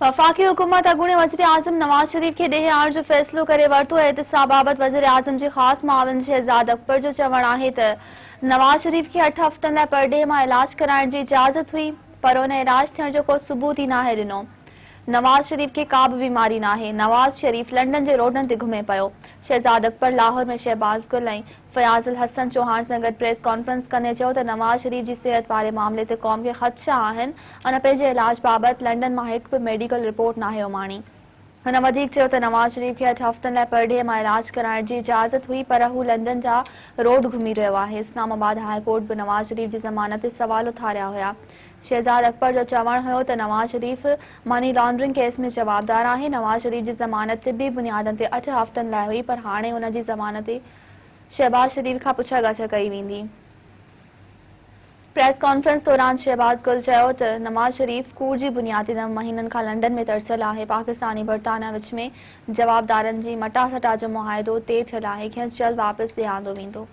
वफ़ाक़ी हुकूमत अॻूणे वज़ीर आज़म नवाज़ शरीफ़ खे ॾेह आणण जो फ़ैसिलो करे वरितो आहे। एहतिसाब बाबति वज़ीर आज़म जे ख़ासि मुआविन शहज़ाद अकबर जो चवणु आहे त नवाज़ शरीफ़ खे 8 हफ़्तनि लाइ परडे॒ह मां इलाज कराइण जी इजाज़त हुई, पर उन इलाज थियण जो को सबूत ई नाहे ॾिनो। नवाज़ शरीफ़ खे का बि बीमारी नाहे। नवाज़ शरीफ़ लंडन जे रोडनि ते घुमे पियो। शहज़ाद अकबर लाहौर में शहबाज़ गुल ऐं फयाज़ुल हसन चौहान सां गॾु प्रेस कॉन्फ्रेंस कंदे चयो त नवाज़ शरीफ़ जी सिहत वारे मामले ते क़ौम खे ख़दशा आहिनि। उन पंहिंजे इलाज बाबति लंडन मां हिकु बि मेडिकल रिपोर्ट नाहे उमाणी। हुन वधीक चयो त नवाज़ शरीफ़ खे 8 हफ़्तनि लाइ परडे॒ह मां इलाज कराइण जी इजाज़त हुई, पर हू लंडन जा रोड घुमी रहियो आहे। इस्लामाबाद हाई कोर्ट बि नवाज़ शरीफ़ जी ज़मानत ते सवाल उथारिया हुया। शहज़ाद अकबर जो चवणु हुयो त नवाज़ शरीफ़ मनी लॉन्ड्रिंग केस में जवाबदार आहे। नवाज़ शरीफ़ जी ज़मानत तिबी बुनियादनि ते 8 हफ़्तनि लाइ हुई, पर हाणे हुन जी ज़मानत ते शहबाज शरीफ़ खां पुछा-गछ कई वेंदी। प्रेस कॉन्फ्रेंस दौरान शहबाज गुल चयो त नवाज़ शरीफ़ कूड़ जी बुनियाद ते 9 महीननि खां लंडन में तरसियल आहे। पाकिस्तानी बरतानिया विच में जवाबदारनि जी मटासटा जो मुआहिदो तइ थियल आहे। खेसि जल्द वापसि ॾियारो वेंदो।